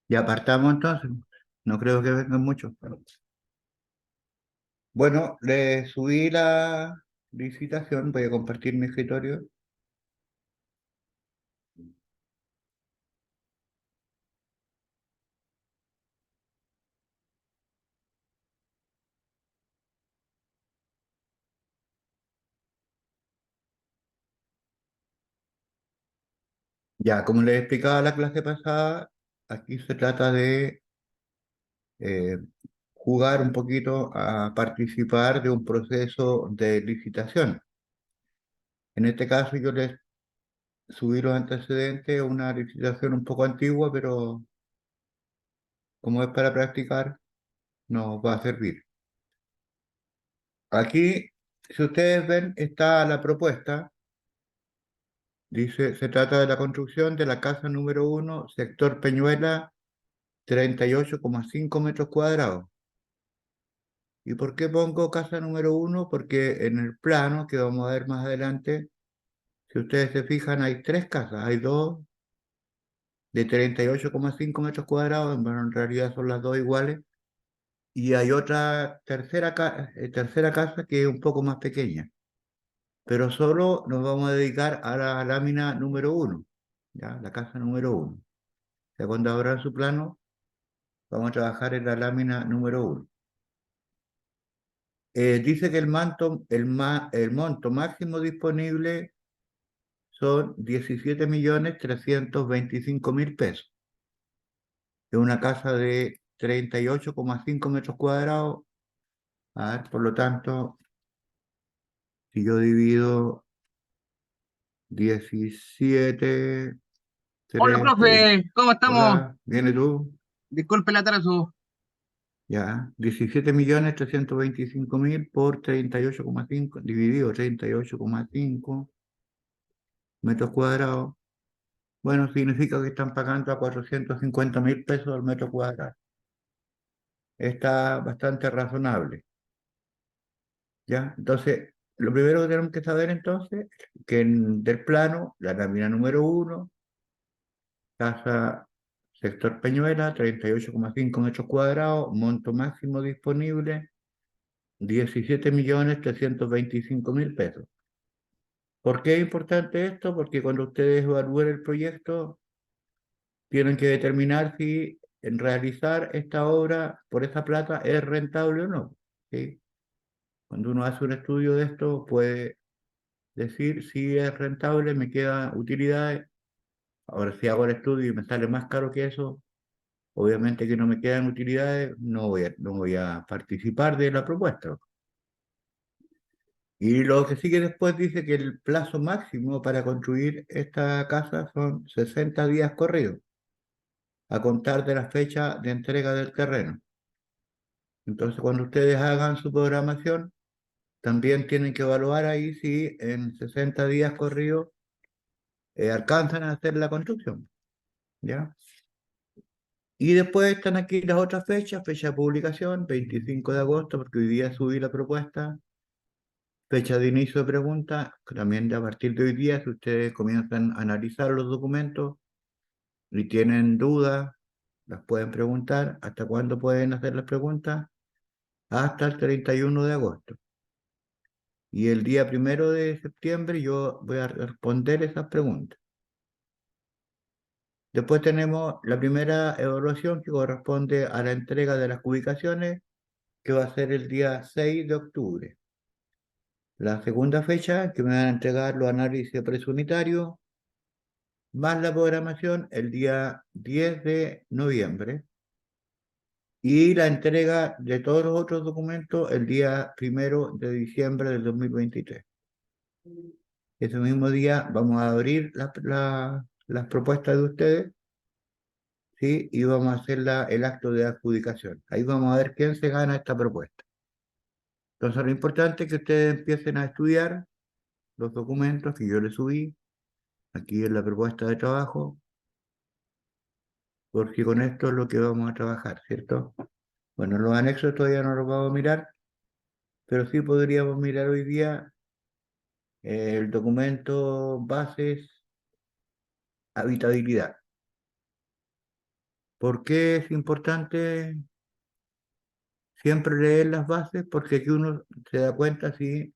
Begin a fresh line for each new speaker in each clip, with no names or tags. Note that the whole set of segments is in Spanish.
Y apartamos entonces. No creo que vengan muchos. Bueno, le subí la licitación. Voy a compartir mi escritorio. Ya, como les explicaba la clase pasada, aquí se trata de eh, jugar un poquito a participar de un proceso de licitación. En este caso yo les subí los antecedentes, una licitación un poco antigua, pero como es para practicar, nos va a servir. Aquí, si ustedes ven, está la propuesta. Dice, se trata de la construcción de la casa número 1, sector Peñuela, 38,5 metros cuadrados. ¿Y por qué pongo casa número 1? Porque en el plano que vamos a ver más adelante, si ustedes se fijan, hay tres casas. Hay dos de 38,5 metros cuadrados, bueno, en realidad son las dos iguales. Y hay otra tercera casa que es un poco más pequeña. Pero solo nos vamos a dedicar a la lámina número 1, ¿ya? La casa número 1. O sea, cuando abran su plano, vamos a trabajar en la lámina número 1. Dice que el monto máximo disponible son 17.325.000 pesos. Es una casa de 38,5 metros cuadrados. A ver, por lo tanto, si yo divido 17,
Hola,
30,
profe, ¿cómo estamos?
hola, ¿viene tú?
Disculpe el atraso.
Ya, 17.325.000 por 38,5 dividido 38,5 metros cuadrados. Bueno, significa que están pagando a 450.000 pesos al metro cuadrado. Está bastante razonable, ¿ya? Entonces, lo primero que tenemos que saber entonces, que del plano, la lámina número 1, casa sector Peñuela, 38,5 metros cuadrados, monto máximo disponible, 17.325.000 pesos. ¿Por qué es importante esto? Porque cuando ustedes evalúen el proyecto, tienen que determinar si en realizar esta obra por esa plata es rentable o no, ¿sí? Cuando uno hace un estudio de esto, puede decir si es rentable, me quedan utilidades. Ahora, si hago el estudio y me sale más caro que eso, obviamente que no me quedan utilidades, no voy a participar de la propuesta. Y lo que sigue después dice que el plazo máximo para construir esta casa son 60 días corridos, a contar de la fecha de entrega del terreno. Entonces, cuando ustedes hagan su programación, también tienen que evaluar ahí si en 60 días corridos alcanzan a hacer la construcción, ¿ya? Y después están aquí las otras fechas: fecha de publicación, 25 de agosto, porque hoy día subí la propuesta; fecha de inicio de pregunta, que también de a partir de hoy día, si ustedes comienzan a analizar los documentos y tienen dudas, las pueden preguntar. ¿Hasta cuándo pueden hacer las preguntas? Hasta el 31 de agosto. Y el día 1 de septiembre yo voy a responder esas preguntas. Después tenemos la primera evaluación, que corresponde a la entrega de las ubicaciones, que va a ser el día 6 de octubre. La segunda fecha, que me van a entregar los análisis de precio unitario, más la programación, el día 10 de noviembre. Y la entrega de todos los otros documentos el día 1 de diciembre del 2023. Ese mismo día vamos a abrir las propuestas de ustedes, ¿sí? Y vamos a hacer el acto de adjudicación. Ahí vamos a ver quién se gana esta propuesta. Entonces, lo importante es que ustedes empiecen a estudiar los documentos que yo les subí aquí en la propuesta de trabajo, porque con esto es lo que vamos a trabajar, ¿cierto? Bueno, los anexos todavía no los vamos a mirar, pero sí podríamos mirar hoy día El documento bases habitabilidad. ¿Por qué es importante siempre leer las bases? Porque aquí uno se da cuenta si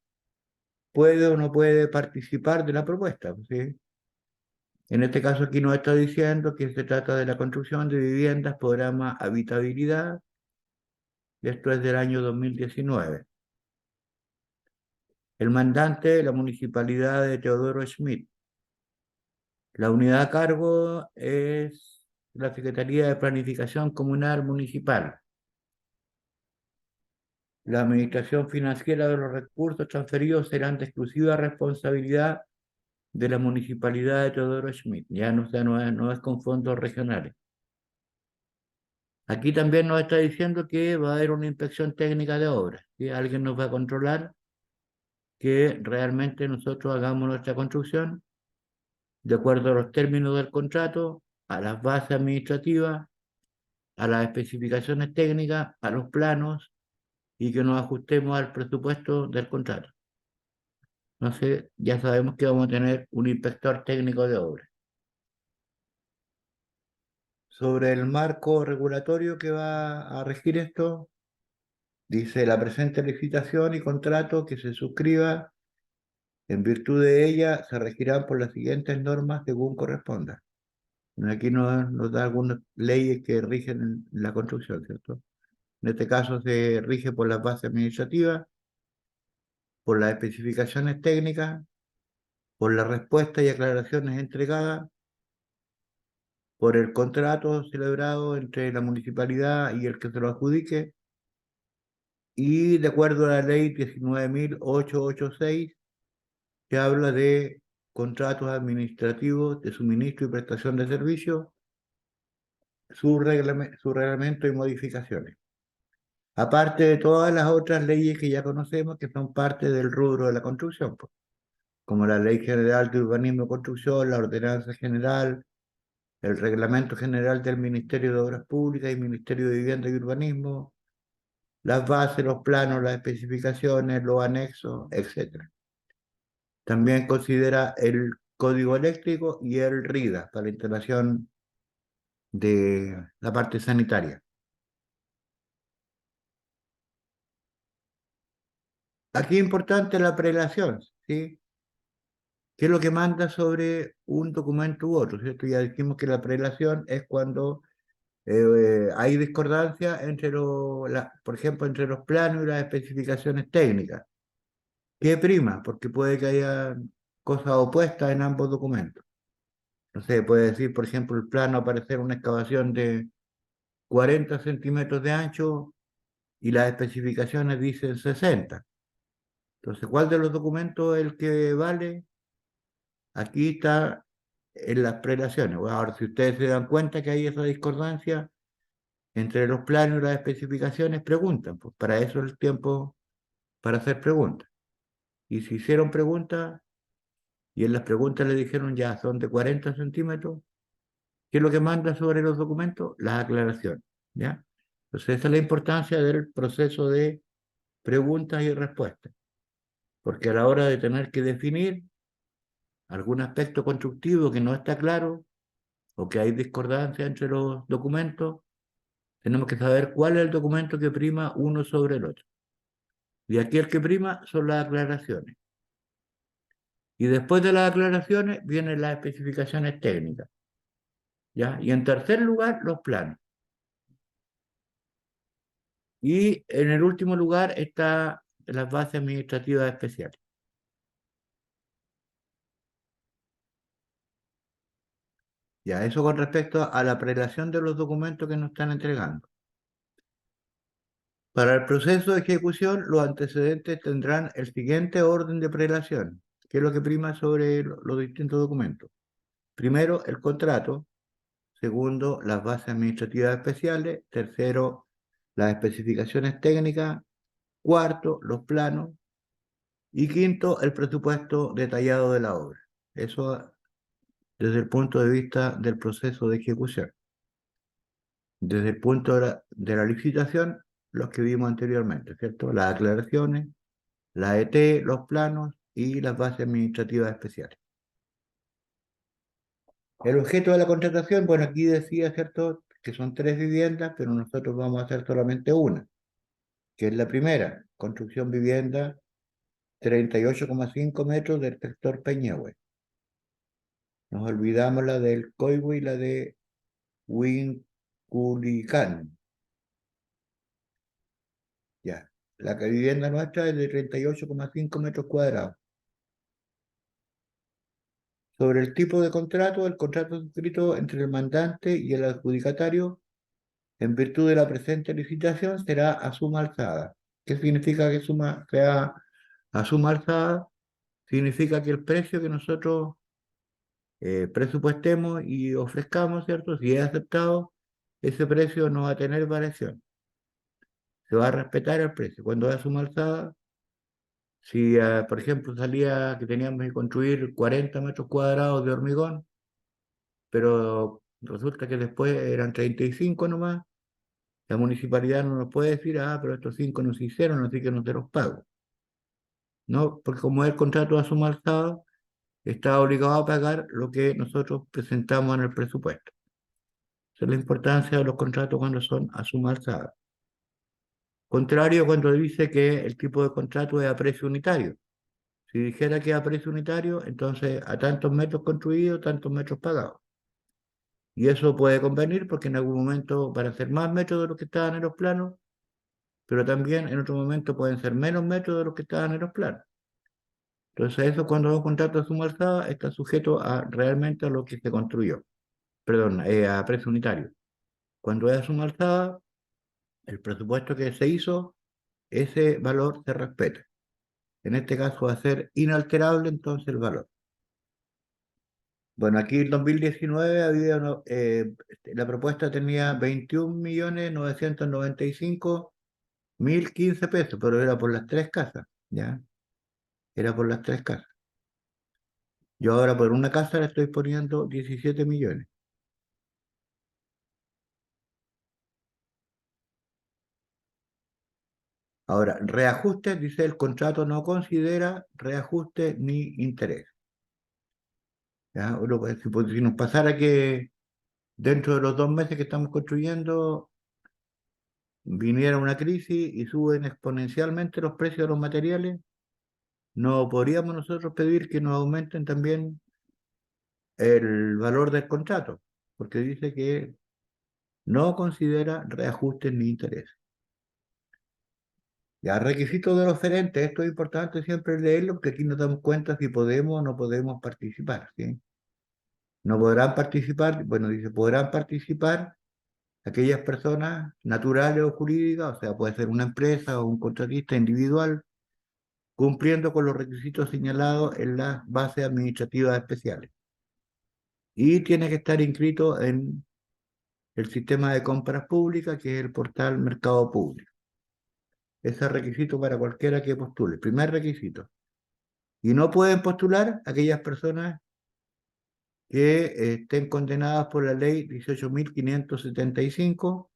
puede o no puede participar de la propuesta, ¿sí? En este caso aquí nos está diciendo que se trata de la construcción de viviendas, programa habitabilidad, y esto es del año 2019. El mandante, la municipalidad de Teodoro Schmidt. La unidad a cargo es la Secretaría de Planificación Comunal Municipal. La administración financiera de los recursos transferidos serán de exclusiva responsabilidad de la municipalidad de Teodoro Schmidt. Ya no, no es con fondos regionales. Aquí también nos está diciendo que va a haber una inspección técnica de obras, que alguien nos va a controlar que realmente nosotros hagamos nuestra construcción de acuerdo a los términos del contrato, a las bases administrativas, a las especificaciones técnicas, a los planos y que nos ajustemos al presupuesto del contrato. Entonces, ya sabemos que vamos a tener un inspector técnico de obra. Sobre el marco regulatorio que va a regir esto, dice la presente licitación y contrato que se suscriba, en virtud de ella, se regirán por las siguientes normas según corresponda. Aquí nos da algunas leyes que rigen la construcción, ¿cierto? En este caso se rige por las bases administrativas, por las especificaciones técnicas, por las respuestas y aclaraciones entregadas, por el contrato celebrado entre la municipalidad y el que se lo adjudique, y de acuerdo a la ley 19.886, que habla de contratos administrativos de suministro y prestación de servicios, su reglamento y modificaciones. Aparte de todas las otras leyes que ya conocemos que son parte del rubro de la construcción, pues, como la Ley General de Urbanismo y Construcción, la Ordenanza General, el Reglamento General del Ministerio de Obras Públicas y Ministerio de Vivienda y Urbanismo, las bases, los planos, las especificaciones, los anexos, etc. También considera el Código Eléctrico y el RIDA para la instalación de la parte sanitaria. Aquí es importante la prelación, ¿sí? ¿Qué es lo que manda sobre un documento u otro? ¿Cierto? Ya dijimos que la prelación es cuando hay discordancia entre por ejemplo, entre los planos y las especificaciones técnicas. ¿Qué prima? Porque puede que haya cosas opuestas en ambos documentos. No sé, puede decir, por ejemplo, el plano aparecer una excavación de 40 centímetros de ancho y las especificaciones dicen 60. Entonces, ¿cuál de los documentos es el que vale? Aquí está en las prelaciones. Bueno, ahora, si ustedes se dan cuenta que hay esa discordancia entre los planos y las especificaciones, preguntan. Pues para eso es el tiempo para hacer preguntas. Y si hicieron preguntas y en las preguntas le dijeron ya son de 40 centímetros, ¿qué es lo que manda sobre los documentos? Las aclaraciones. ¿Ya? Entonces, esa es la importancia del proceso de preguntas y respuestas. Porque a la hora de tener que definir algún aspecto constructivo que no está claro o que hay discordancia entre los documentos, tenemos que saber cuál es el documento que prima uno sobre el otro. Y aquí el que prima son las aclaraciones. Y después de las aclaraciones vienen las especificaciones técnicas. ¿Ya? Y en tercer lugar, los planos. Y en el último lugar están las bases administrativas especiales. Ya, eso con respecto a la prelación de los documentos que nos están entregando. Para el proceso de ejecución, los antecedentes tendrán el siguiente orden de prelación, que es lo que prima sobre los distintos documentos. Primero, el contrato. Segundo, las bases administrativas especiales. Tercero, las especificaciones técnicas. Cuarto, los planos. Y quinto, el presupuesto detallado de la obra. Eso desde el punto de vista del proceso de ejecución. Desde el punto de la licitación, los que vimos anteriormente, ¿cierto? Las aclaraciones, la ET, los planos y las bases administrativas especiales. El objeto de la contratación, bueno, aquí decía, ¿cierto?, que son 3 viviendas, pero nosotros vamos a hacer solamente una, que es la primera, construcción vivienda, 38,5 metros del sector Peñahue. Nos olvidamos la del Coihue y la de Huinculicán. Ya. La vivienda nuestra es de 38,5 metros cuadrados. Sobre el tipo de contrato, el contrato suscrito entre el mandante y el adjudicatario, en virtud de la presente licitación, será a suma alzada. ¿Qué significa que sea a suma alzada? Significa que el precio que nosotros presupuestemos y ofrezcamos, ¿cierto? Si es aceptado, ese precio no va a tener variación. Se va a respetar el precio. Cuando es a suma alzada, si, por ejemplo, salía que teníamos que construir 40 metros cuadrados de hormigón, pero resulta que después eran 35 nomás, la municipalidad no nos puede decir, pero estos 5 no se hicieron, así que no te los pago. No, porque como es el contrato a suma alzada, está obligado a pagar lo que nosotros presentamos en el presupuesto. Esa es la importancia de los contratos cuando son a suma alzada. Contrario cuando dice que el tipo de contrato es a precio unitario. Si dijera que es a precio unitario, entonces a tantos metros construidos, tantos metros pagados. Y eso puede convenir porque en algún momento van a ser más metros de los que estaban en los planos, pero también en otro momento pueden ser menos metros de los que estaban en los planos. Entonces eso cuando es un contrato de suma alzada está sujeto a realmente a lo que se construyó, perdón, a precio unitario. Cuando es a suma alzada, el presupuesto que se hizo, ese valor se respeta. En este caso va a ser inalterable entonces el valor. Bueno, aquí en 2019 había la propuesta tenía 21.995.015 pesos, pero era por las 3 casas, ¿ya? Era por las 3 casas. Yo ahora por una casa le estoy poniendo 17 millones. Ahora, reajuste, dice el contrato no considera reajuste ni interés. ¿Ya? Si nos pasara que dentro de los 2 meses que estamos construyendo viniera una crisis y suben exponencialmente los precios de los materiales, no podríamos nosotros pedir que nos aumenten también el valor del contrato, porque dice que no considera reajustes ni intereses. Ya, requisitos de los gerentes, esto es importante siempre leerlo, porque aquí nos damos cuenta si podemos o no podemos participar, ¿sí? No podrán participar, bueno, dice, podrán participar aquellas personas naturales o jurídicas, o sea, puede ser una empresa o un contratista individual, cumpliendo con los requisitos señalados en las bases administrativas especiales. Y tiene que estar inscrito en el sistema de compras públicas, que es el portal Mercado Público. Ese es requisito para cualquiera que postule. Primer requisito. Y no pueden postular aquellas personas que estén condenadas por la ley 18.575,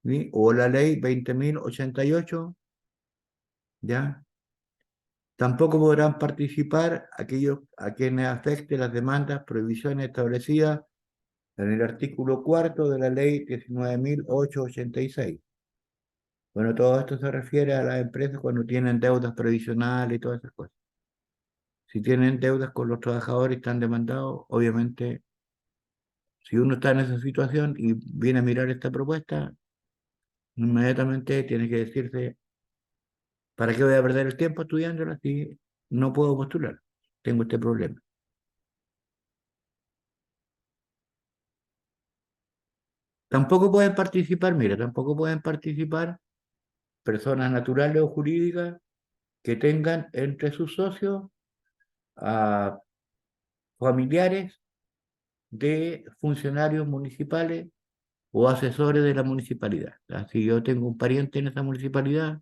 ¿sí? O la ley 20.088, ¿ya? Tampoco podrán participar aquellos a quienes afecte las demandas, prohibiciones establecidas en el artículo cuarto de la ley 19.886. Bueno, todo esto se refiere a las empresas cuando tienen deudas previsionales y todas esas cosas. Si tienen deudas con los trabajadores y están demandados, obviamente, si uno está en esa situación y viene a mirar esta propuesta, inmediatamente tiene que decirse, ¿para qué voy a perder el tiempo estudiándola si no puedo postular? Tengo este problema. Tampoco pueden participar, mira, tampoco pueden participar personas naturales o jurídicas que tengan entre sus socios a familiares de funcionarios municipales o asesores de la municipalidad. Si yo tengo un pariente en esa municipalidad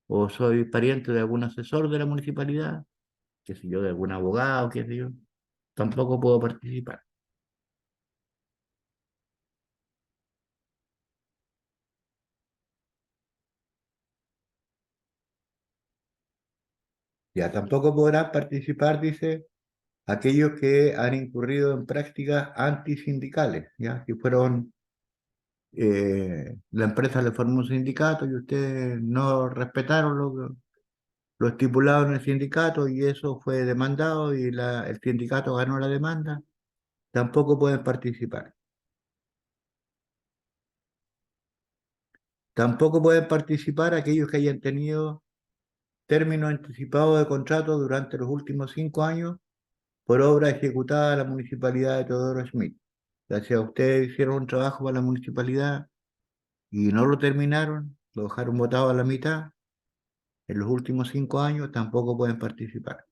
o soy pariente de algún asesor de la municipalidad, qué sé yo, de algún abogado, qué sé yo, tampoco puedo participar. Ya tampoco podrán participar, dice, aquellos que han incurrido en prácticas antisindicales, ¿ya? Si fueron, la empresa le formó un sindicato y ustedes no respetaron lo estipulado en el sindicato y eso fue demandado y el sindicato ganó la demanda, tampoco pueden participar. Tampoco pueden participar aquellos que hayan tenido términos anticipados de contrato durante los últimos 5 años por obra ejecutada a la municipalidad de Teodoro Schmidt. O sea, si a ustedes hicieron un trabajo para la municipalidad y no lo terminaron, lo dejaron botado a la mitad, en los últimos 5 años tampoco pueden participar.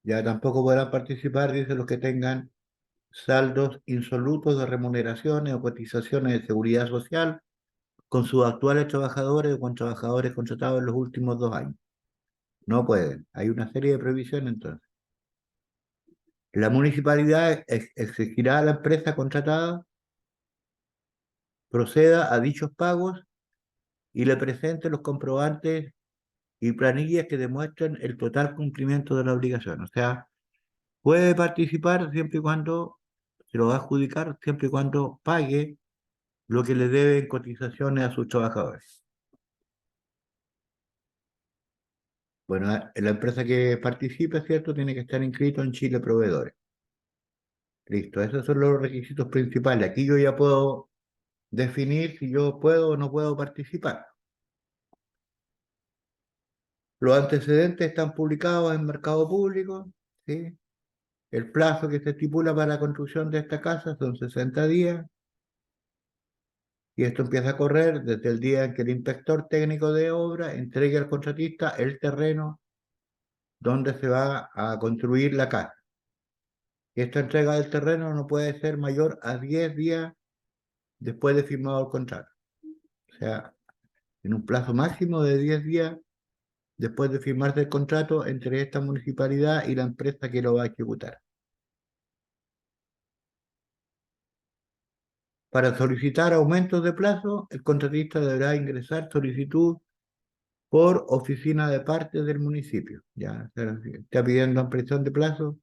Ya tampoco podrán participar, dice, los que tengan saldos insolutos de remuneraciones o cotizaciones de seguridad social con sus actuales trabajadores o con trabajadores contratados en los últimos 2 años. No pueden. Hay una serie de prohibiciones entonces. La municipalidad exigirá a la empresa contratada proceda a dichos pagos y le presente los comprobantes y planillas que demuestren el total cumplimiento de la obligación. O sea, puede participar siempre y cuando se lo va a adjudicar, siempre y cuando pague lo que le deben cotizaciones a sus trabajadores. Bueno, la empresa que participe, ¿cierto? Tiene que estar inscrito en Chile Proveedores. Listo, esos son los requisitos principales. Aquí yo ya puedo definir si yo puedo o no puedo participar. Los antecedentes están publicados en Mercado Público, ¿sí? El plazo que se estipula para la construcción de esta casa son 60 días y esto empieza a correr desde el día en que el inspector técnico de obra entregue al contratista el terreno donde se va a construir la casa. Esta entrega del terreno no puede ser mayor a 10 días después de firmado el contrato. O sea, en un plazo máximo de 10 días después de firmarse el contrato entre esta municipalidad y la empresa que lo va a ejecutar. Para solicitar aumentos de plazo, el contratista deberá ingresar solicitud por oficina de parte del municipio. Ya, o sea, si está pidiendo ampliación de plazo,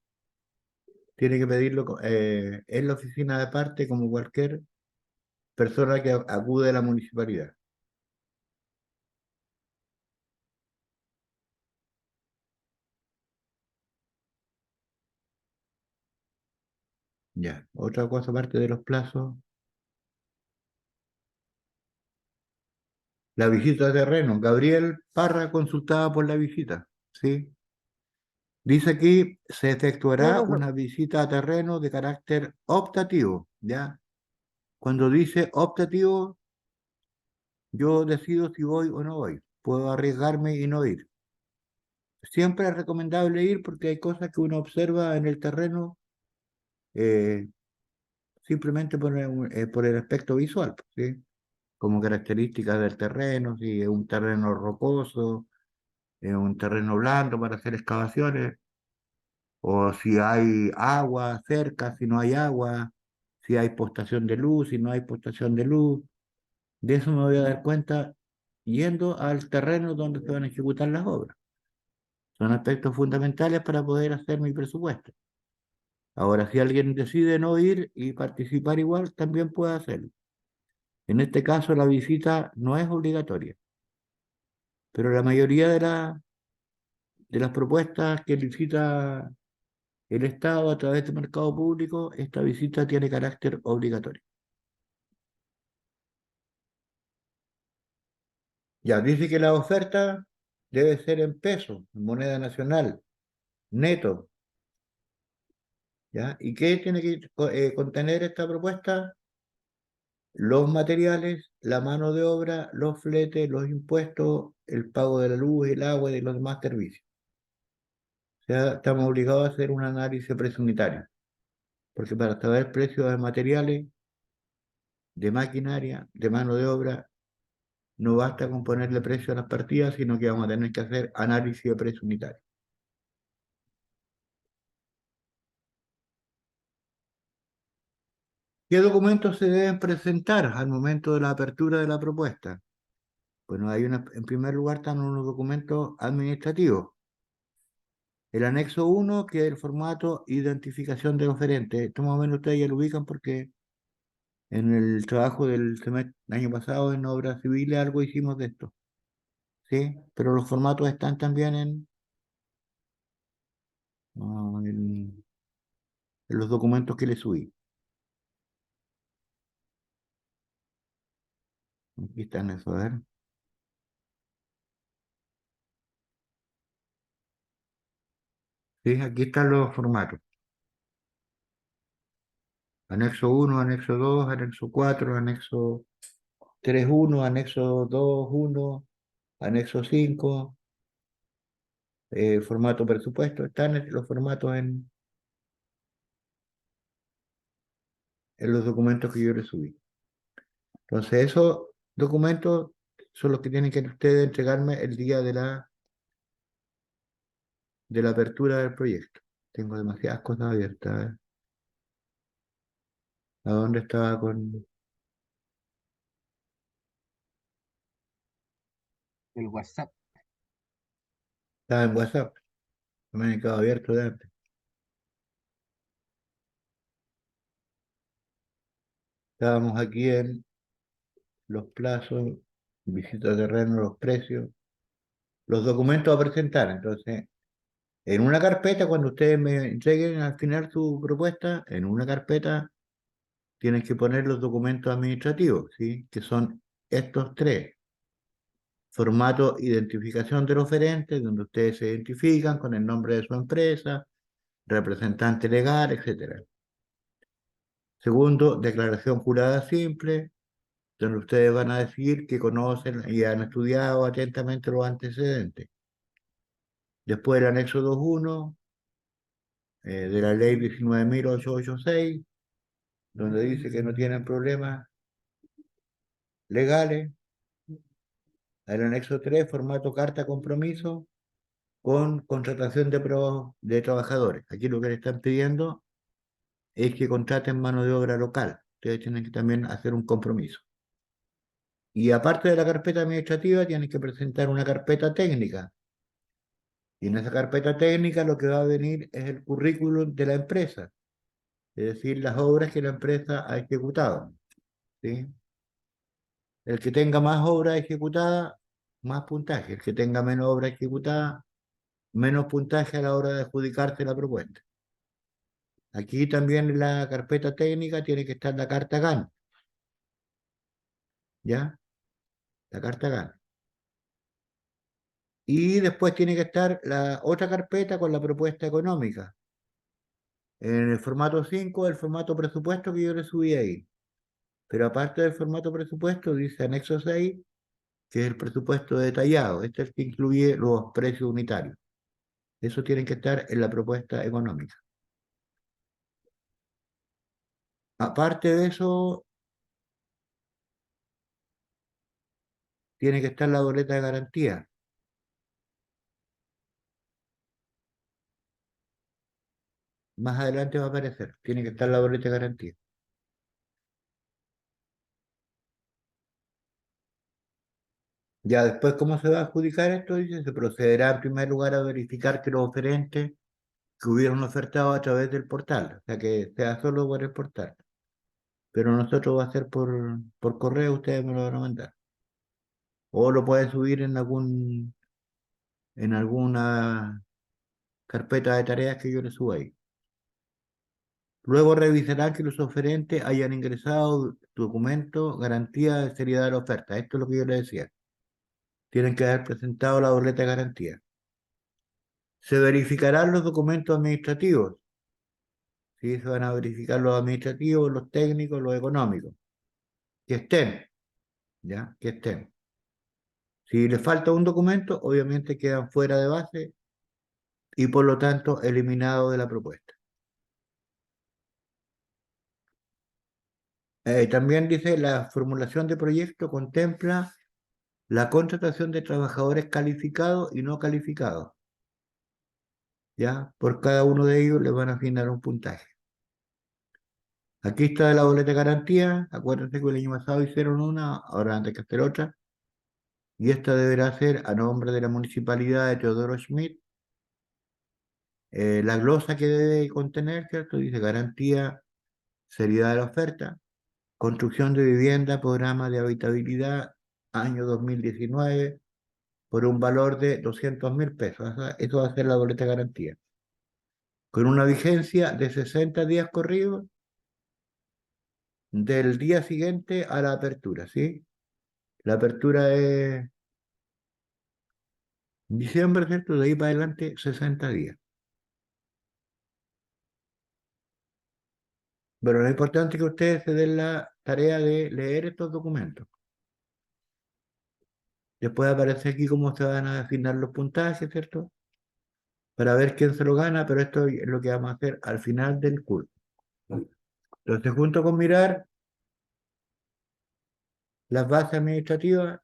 tiene que pedirlo en la oficina de parte como cualquier persona que acude a la municipalidad. Ya, otra cosa aparte de los plazos, la visita de terreno. Gabriel Parra consultaba por la visita, ¿sí? Dice aquí, se
Sí,
efectuará
profesor.
una visita a terreno de carácter optativo, ¿ya? Cuando dice optativo, yo decido si voy o no voy. Puedo arriesgarme y no ir. Siempre es recomendable ir porque hay cosas que uno observa en el terreno eh, simplemente por el aspecto visual, ¿sí? Como características del terreno, si es un terreno rocoso, es un terreno blando para hacer excavaciones, o si hay agua cerca, si no hay agua, si hay postación de luz, si no hay postación de luz. De eso me voy a dar cuenta yendo al terreno donde se van a ejecutar las obras. Son aspectos fundamentales para poder hacer mi presupuesto. Ahora, si alguien decide no ir y participar igual, también puede hacerlo. En este caso, la visita no es obligatoria, pero la mayoría de las propuestas que licita el Estado a través del mercado público, esta visita tiene carácter obligatorio. Ya dice que la oferta debe ser en pesos, en moneda nacional, neto, ¿ya? ¿Y qué tiene que contener esta propuesta? Los materiales, la mano de obra, los fletes, los impuestos, el pago de la luz, el agua y de los demás servicios. O sea, estamos obligados a hacer un análisis presunitario, porque para saber precios de materiales, de maquinaria, de mano de obra, no basta con ponerle precio a las partidas, sino que vamos a tener que hacer análisis de precio unitario. ¿Qué documentos se deben presentar al momento de la apertura de la propuesta? Bueno, en primer lugar están unos documentos administrativos. El anexo uno, que es el formato identificación del oferente. Esto más o menos ustedes ya lo ubican porque en el trabajo del semestre año pasado en obras civiles algo hicimos de esto, ¿sí? Pero los formatos están también en los documentos que les subí. Aquí están eso, a ver. Sí, aquí están los formatos. Anexo uno, anexo 2, anexo 4, anexo 3.1, anexo 2.1, anexo 5, formato presupuesto. Están los formatos en los documentos que yo les subí. Entonces, esos documentos son los que tienen que ustedes entregarme el día de la apertura del proyecto. Tengo demasiadas cosas abiertas. ¿A dónde estaba con...?
El WhatsApp.
Estaba en WhatsApp. No me han quedado abierto de antes. Estábamos aquí en los plazos, visita de terreno, los precios, los documentos a presentar. Entonces, en una carpeta, cuando ustedes me entreguen al final su propuesta, en una carpeta tienen que poner los documentos administrativos, ¿sí? Que son estos tres. Formato identificación del oferente, donde ustedes se identifican con el nombre de su empresa, representante legal, etcétera. Segundo, declaración jurada simple, donde ustedes van a decir que conocen y han estudiado atentamente los antecedentes. Después el anexo 2.1 de la ley 19.886, donde dice que no tienen problemas legales. El anexo 3, formato carta compromiso con contratación de trabajadores. Aquí lo que le están pidiendo es que contraten mano de obra local. Ustedes tienen que también hacer un compromiso. Y aparte de la carpeta administrativa, tienen que presentar una carpeta técnica. Y en esa carpeta técnica lo que va a venir es el currículum de la empresa, es decir, las obras que la empresa ha ejecutado, ¿sí? El que tenga más obras ejecutadas, más puntaje. El que tenga menos obras ejecutadas, menos puntaje a la hora de adjudicarse la propuesta. Aquí también en la carpeta técnica tiene que estar la carta GAN, ¿ya? La carta GAN. Y después tiene que estar la otra carpeta con la propuesta económica. En el formato 5, el formato presupuesto que yo le subí ahí. Pero aparte del formato presupuesto, dice anexo 6, que es el presupuesto detallado. Este es el que incluye los precios unitarios. Eso tiene que estar en la propuesta económica. Aparte de eso, tiene que estar la boleta de garantía. Más adelante va a aparecer. Tiene que estar la boleta de garantía. Ya después, ¿cómo se va a adjudicar esto? Dice, se procederá en primer lugar a verificar que los oferentes que hubieron ofertado a través del portal, o sea, que sea solo por el portal. Pero nosotros va a ser por correo, ustedes me lo van a mandar. O lo pueden subir en alguna carpeta de tareas que yo les suba ahí. Luego revisarán que los oferentes hayan ingresado documentos, garantía de seriedad de la oferta. Esto es lo que yo les decía. Tienen que haber presentado la boleta de garantía. Se verificarán los documentos administrativos. ¿Sí? Se van a verificar los administrativos, los técnicos, los económicos. Que estén, ¿ya? Que estén. Si les falta un documento, obviamente quedan fuera de base y por lo tanto eliminados de la propuesta. También dice, la formulación de proyecto contempla la contratación de trabajadores calificados y no calificados. ¿Ya? Por cada uno de ellos les van a asignar un puntaje. Aquí está la boleta de garantía. Acuérdense que el año pasado hicieron una, ahora antes que hacer otra. Y esta deberá ser a nombre de la municipalidad de Teodoro Schmidt. La glosa que debe contener, ¿cierto? Dice garantía, seriedad de la oferta, construcción de vivienda, programa de habitabilidad, año 2019 por un valor de 200.000 pesos. O sea, eso va a ser la boleta de garantía. Con una vigencia de 60 días corridos del día siguiente a la apertura, ¿sí? La apertura es diciembre, ¿cierto? De ahí para adelante 60 días. Pero lo importante es que ustedes se den la tarea de leer estos documentos. Después aparece aquí cómo se van a asignar los puntajes, ¿cierto? Para ver quién se lo gana, pero esto es lo que vamos a hacer al final del curso. Entonces, junto con mirar las bases administrativas,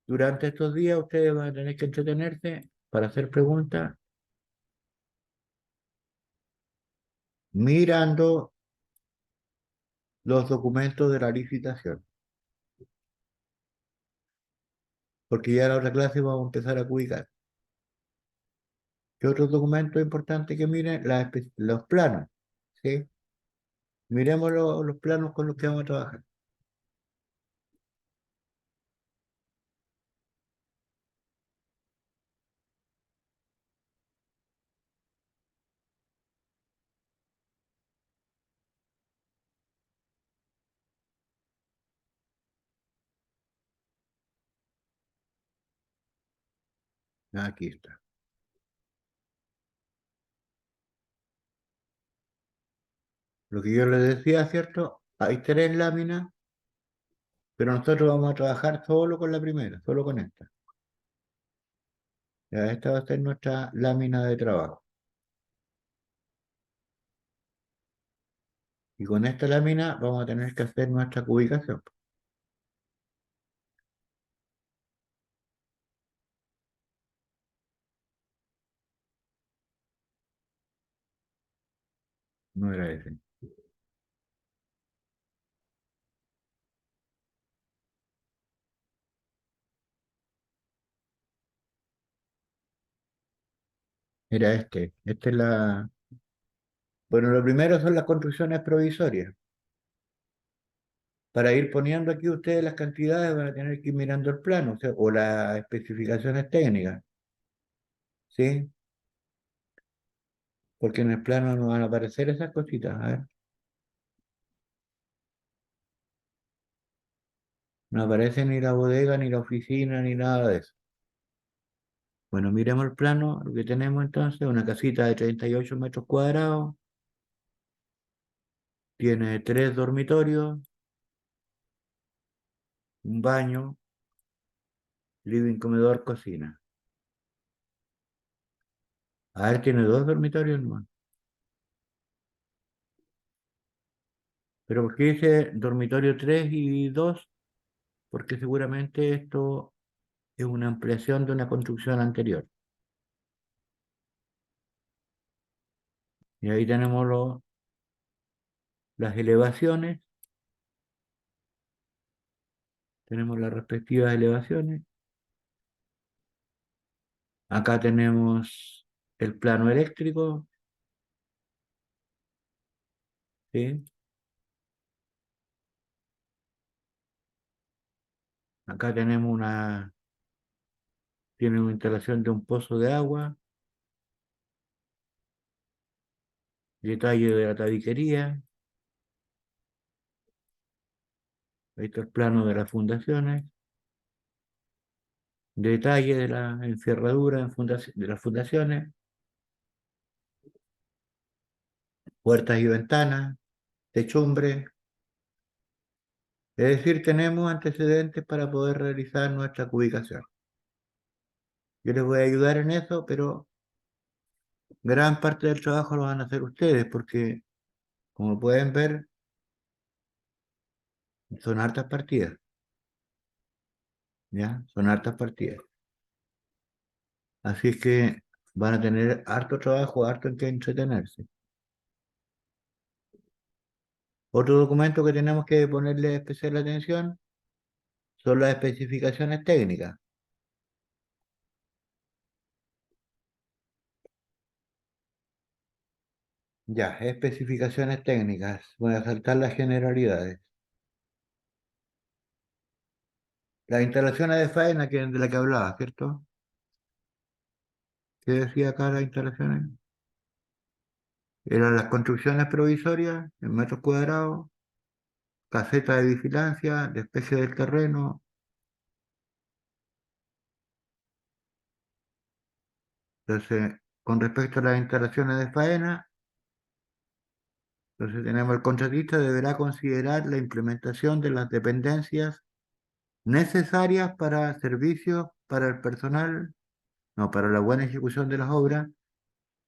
durante estos días ustedes van a tener que entretenerse para hacer preguntas, mirando los documentos de la licitación. Porque ya en la otra clase vamos a empezar a ubicar. ¿Qué otros documentos importantes que miren? Los planos, ¿sí? Miremos los planos con los que vamos a trabajar. Aquí está. Lo que yo les decía, ¿cierto? Hay tres láminas, pero nosotros vamos a trabajar solo con la primera, solo con esta. Ya, esta va a ser nuestra lámina de trabajo. Y con esta lámina vamos a tener que hacer nuestra cubicación. No era ese. Era este. Esta es la... Bueno, lo primero son las construcciones provisorias. Para ir poniendo aquí ustedes las cantidades van a tener que ir mirando el plano, o sea, o las especificaciones técnicas, ¿sí? Porque en el plano no van a aparecer esas cositas. A ver, no aparece ni la bodega, ni la oficina, ni nada de eso. Bueno, miremos el plano, lo que tenemos entonces, una casita de 38 metros cuadrados, tiene tres dormitorios, un baño, living, comedor, cocina. A ver, tiene dos dormitorios nomás. Pero ¿por qué dice dormitorio 3 y 2? Porque seguramente esto es una ampliación de una construcción anterior. Y ahí tenemos las elevaciones, tenemos las respectivas elevaciones. Acá tenemos el plano eléctrico, ¿sí? Acá tenemos tiene una instalación de un pozo de agua, detalle de la tabiquería, ahí está el plano de las fundaciones, detalle de la encerradura de las fundaciones, puertas y ventanas, techumbre. Es decir, tenemos antecedentes para poder realizar nuestra ubicación. Yo les voy a ayudar en eso, pero gran parte del trabajo lo van a hacer ustedes, porque como pueden ver, son hartas partidas, ¿ya? Son hartas partidas. Así es que van a tener harto trabajo, harto en que entretenerse. Otro documento que tenemos que ponerle especial atención son las especificaciones técnicas. Ya, especificaciones técnicas. Voy a saltar las generalidades. Las instalaciones de faena de la que hablaba, ¿cierto? ¿Qué decía acá las instalaciones? Eran las construcciones provisorias en metros cuadrados, caseta de vigilancia, despeje del terreno. Entonces, con respecto a las instalaciones de faena, entonces tenemos el contratista deberá considerar la implementación de las dependencias necesarias para servicios para el personal, no, para la buena ejecución de las obras,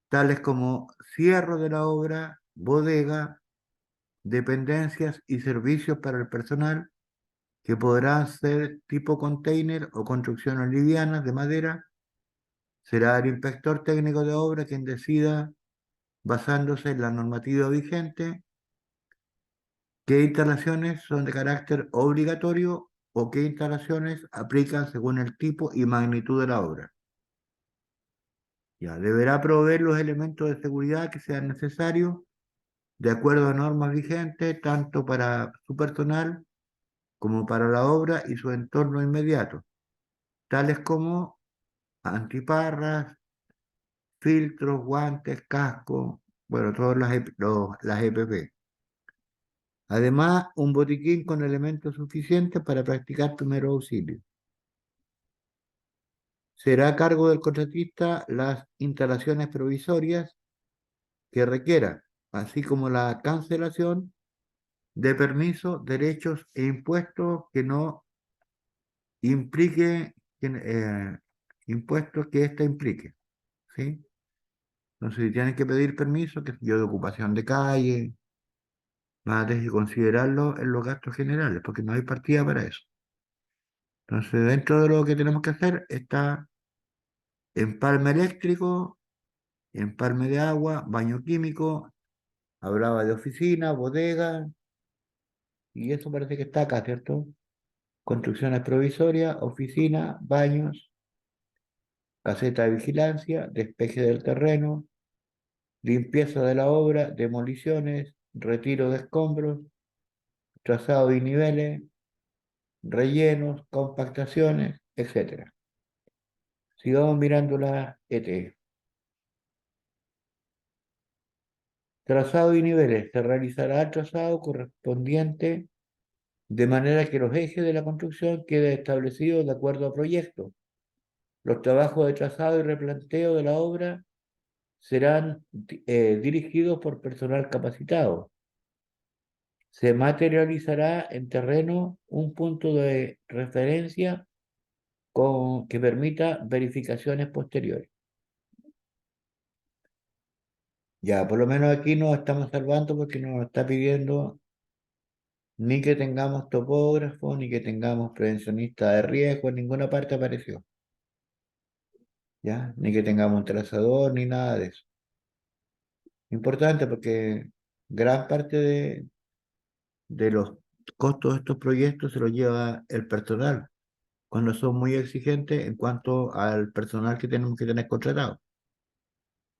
tales como cierre de la obra, bodega, dependencias y servicios para el personal, que podrán ser tipo container o construcciones livianas de madera. Será el inspector técnico de obra quien decida, basándose en la normativa vigente, qué instalaciones son de carácter obligatorio o qué instalaciones aplican según el tipo y magnitud de la obra. Ya, deberá proveer los elementos de seguridad que sean necesarios de acuerdo a normas vigentes, tanto para su personal como para la obra y su entorno inmediato, tales como antiparras, filtros, guantes, casco, bueno, todas las EPP. Además, un botiquín con elementos suficientes para practicar primeros auxilios. Será a cargo del contratista las instalaciones provisorias que requiera, así como la cancelación de permisos, derechos e impuestos que no implique, impuestos que ésta implique, ¿sí? Entonces, si tienen que pedir permiso, que yo de ocupación de calle, van a tener que considerarlo en los gastos generales, porque no hay partida para eso. Entonces, dentro de lo que tenemos que hacer está empalme eléctrico, empalme de agua, baño químico, hablaba de oficina, bodega, y eso parece que está acá, ¿cierto? Construcciones provisorias, oficina, baños, caseta de vigilancia, despeje del terreno, limpieza de la obra, demoliciones, retiro de escombros, trazado de niveles, rellenos, compactaciones, etcétera. Sigamos mirando la ET. Trazado y niveles. Se realizará el trazado correspondiente de manera que los ejes de la construcción queden establecidos de acuerdo a proyecto. Los trabajos de trazado y replanteo de la obra serán dirigidos por personal capacitado. Se materializará en terreno un punto de referencia que permita verificaciones posteriores. Ya, por lo menos aquí nos estamos salvando porque no nos está pidiendo ni que tengamos topógrafo, ni que tengamos prevencionista de riesgo, en ninguna parte apareció, ¿ya? Ni que tengamos un trazador, ni nada de eso. Importante porque gran parte de los costos de estos proyectos se los lleva el personal, cuando son muy exigentes en cuanto al personal que tenemos que tener contratado.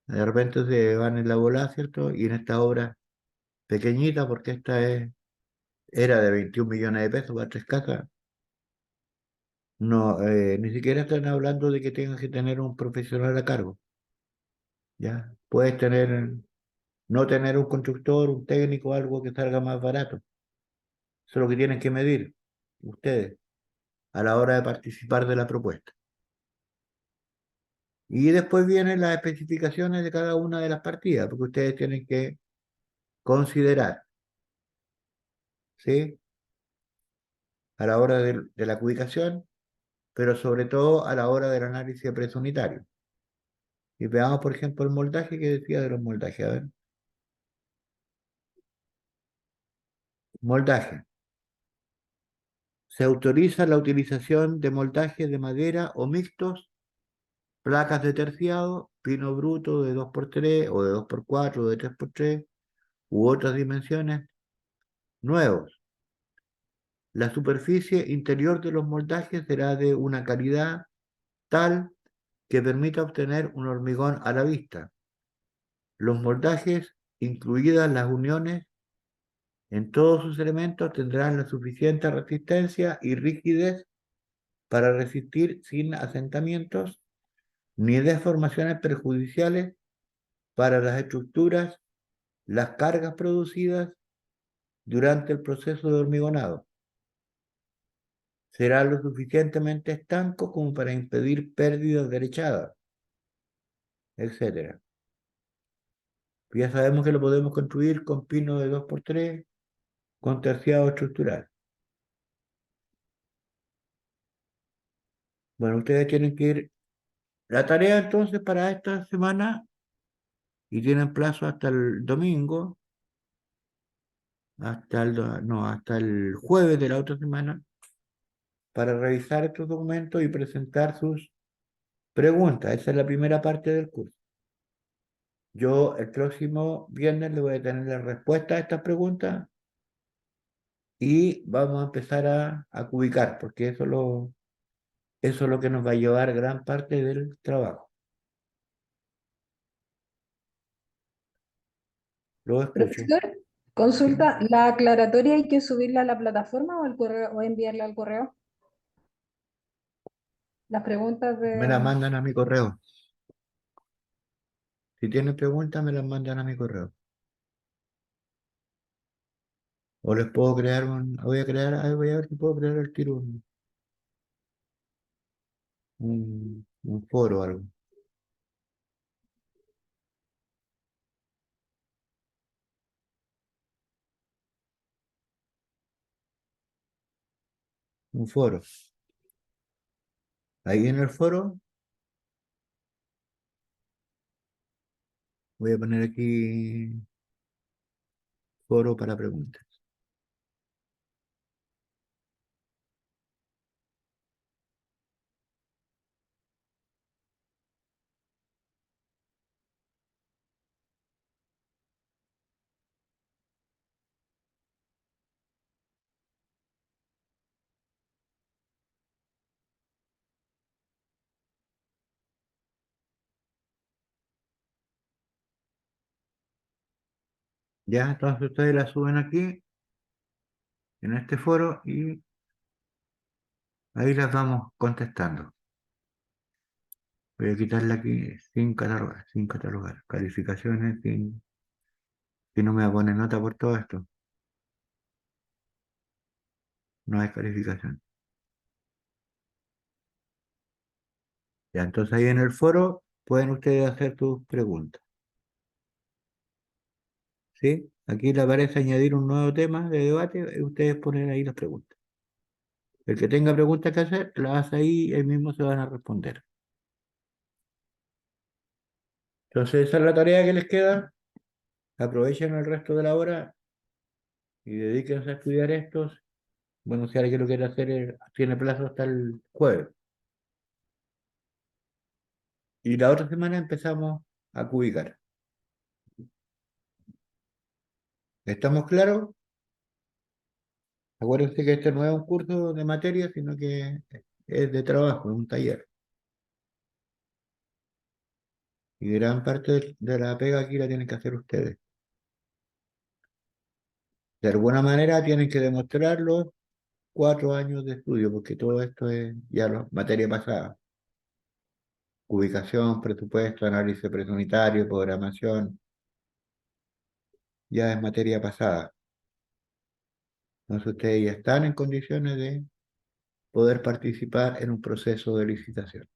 De repente se van en la bola, ¿cierto? Y en esta obra pequeñita, porque era de 21 millones de pesos para tres casas, no, ni siquiera están hablando de que tengas que tener un profesional a cargo, ¿ya? Puedes no tener un constructor, un técnico, algo que salga más barato. Eso es lo que tienen que medir ustedes a la hora de participar de la propuesta. Y después vienen las especificaciones de cada una de las partidas, porque ustedes tienen que considerar, ¿sí? A la hora de la adjudicación, pero sobre todo a la hora del análisis de precio unitario. Y veamos, por ejemplo, el moldaje que decía de los moldajes. A ver, moldaje. Se autoriza la utilización de moldajes de madera o mixtos, placas de terciado, pino bruto de 2x3 o de 2x4 o de 3x3 u otras dimensiones, nuevos. La superficie interior de los moldajes será de una calidad tal que permita obtener un hormigón a la vista. Los moldajes, incluidas las uniones, en todos sus elementos tendrán la suficiente resistencia y rigidez para resistir sin asentamientos ni deformaciones perjudiciales para las estructuras, las cargas producidas durante el proceso de hormigonado. Será lo suficientemente estanco como para impedir pérdidas derechadas, etcétera. Ya sabemos que lo podemos construir con pino de 2x3, con terciado estructural. Bueno, ustedes tienen que ir. La tarea entonces para esta semana, y tienen plazo hasta el domingo, hasta el jueves de la otra semana, para revisar estos documentos y presentar sus preguntas. Esa es la primera parte del curso. Yo el próximo viernes le voy a tener la respuesta a estas preguntas y vamos a empezar a cubicar, porque eso es lo que nos va a llevar gran parte del trabajo. Lo escucho.
Profesor,
¿Sí?
consulta, ¿la aclaratoria hay que subirla a la plataforma o al correo o enviarla al correo? Las preguntas
Me la
de...
mandan a mi correo. Si tienen preguntas, me las mandan a mi correo. O les puedo crear voy a ver si puedo crear al tiro un foro o algo. Un foro. Ahí en el foro voy a poner aquí foro para preguntas. Ya, entonces ustedes la suben aquí, en este foro, y ahí las vamos contestando. Voy a quitarle aquí sin catalogar. Calificaciones, si no me pone nota por todo esto. No hay calificación. Ya, entonces ahí en el foro pueden ustedes hacer sus preguntas. ¿Sí? Aquí le aparece añadir un nuevo tema de debate y ustedes ponen ahí las preguntas. El que tenga preguntas que hacer, las hace ahí y ahí mismo se van a responder. Entonces esa es la tarea que les queda. Aprovechen el resto de la hora y dedíquense a estudiar estos. Bueno, si alguien lo quiere hacer, tiene plazo hasta el jueves. Y la otra semana empezamos a cubicar. ¿Estamos claros? Acuérdense que este no es un curso de materia, sino que es de trabajo, es un taller. Y gran parte de la pega aquí la tienen que hacer ustedes. De alguna manera tienen que demostrar los 4 años de estudio, porque todo esto es ya materia pasada. Ubicación, presupuesto, análisis preunitario, programación, ya es materia pasada. Entonces ustedes ya están en condiciones de poder participar en un proceso de licitación.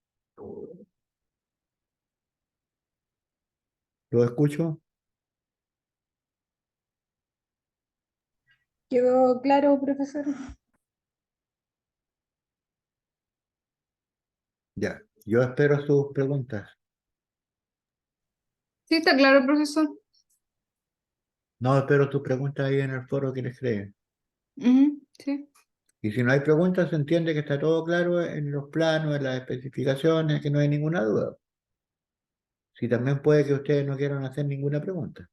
¿Lo escucho?
¿Quedó claro, profesor?
Ya. Yo espero sus preguntas.
Sí, está claro, profesor.
No, espero tus preguntas ahí en el foro que les creen.
Ujú, sí.
Y si no hay preguntas, se entiende que está todo claro en los planos, en las especificaciones, que no hay ninguna duda. Si también puede que ustedes no quieran hacer ninguna pregunta.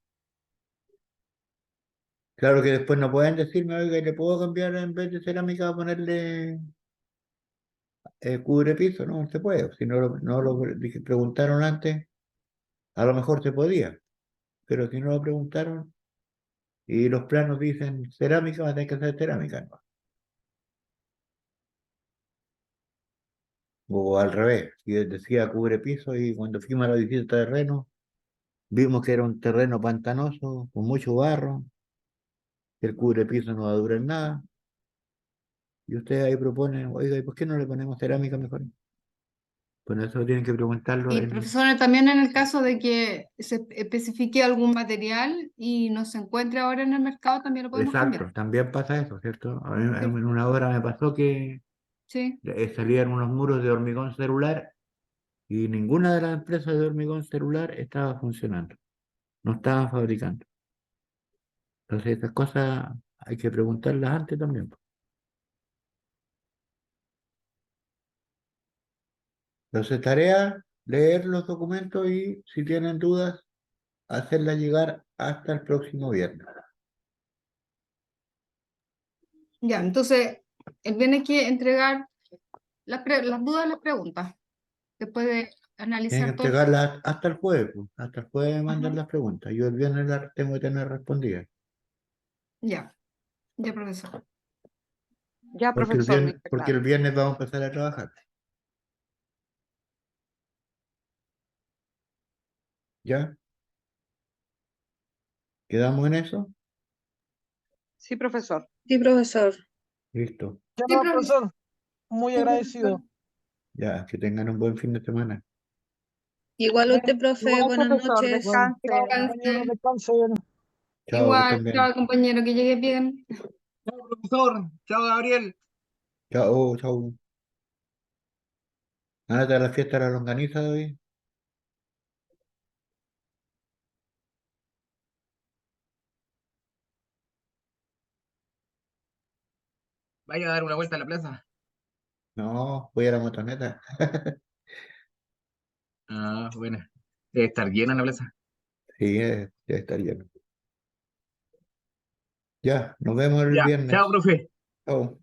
Claro que después no pueden decirme, oiga, ¿le puedo cambiar en vez de cerámica a ponerle cubre piso? No, no se puede. Si preguntaron antes, a lo mejor se podía. Pero si no lo preguntaron y los planos dicen cerámica, va a tener que ser cerámica, ¿no? O al revés, si decía cubre piso y cuando fuimos a la visita de terreno, vimos que era un terreno pantanoso, con mucho barro, que el cubre piso no va a durar nada. Y ustedes ahí proponen, oiga, ¿y por qué no le ponemos cerámica mejor? Bueno, eso tienen que preguntarlo
Y profesores, también en el caso de que se especifique algún material y no se encuentre ahora en el mercado, también lo podemos
Exacto,
cambiar.
también pasa eso, ¿cierto? A mí
Sí,
en una obra me pasó que
sí.
salían unos muros de hormigón celular y ninguna de las empresas de hormigón celular estaba funcionando, no estaban fabricando. Entonces esas cosas hay que preguntarlas antes también, po. Entonces tarea, leer los documentos y si tienen dudas, hacerlas llegar hasta el próximo viernes.
Ya, entonces, el bien hay que entregar las dudas, las preguntas, después de
Tienen que
analizar todo el caso.
entregarlas hasta el jueves, po. Hasta el jueves me mandan
Ajá.
las preguntas. Yo el viernes las tengo que tener respondidas.
Ya, ya, profesor.
Ya, profesor, listo,
Porque el
claro.
viernes vamos a empezar a trabajar. ¿Ya? ¿Quedamos en eso?
Sí, profesor.
Sí, profesor.
Listo.
Ya
Sí,
no,
profesor.
profesor, muy
Sí,
agradecido.
profesor.
Ya, que tengan un buen fin de semana.
Igual usted, profe,
Igual,
buenas
profesor,
noches.
Bueno,
descanse.
chao, compañero,
Descanse.
descanse bien.
Chao, que estén
Igual,
bien.
chao, compañero, que llegue bien.
Chao, profesor. Chao, Gabriel.
Chao, chao. Ándate a la fiesta de la longaniza de hoy.
Vaya a dar una vuelta a la plaza.
No, voy a la motoneta.
Ah, buena. Debe estar llena la plaza.
Sí, ya estaría. Ya, nos vemos el
Ya. Chao,
viernes.
profe.
Chao.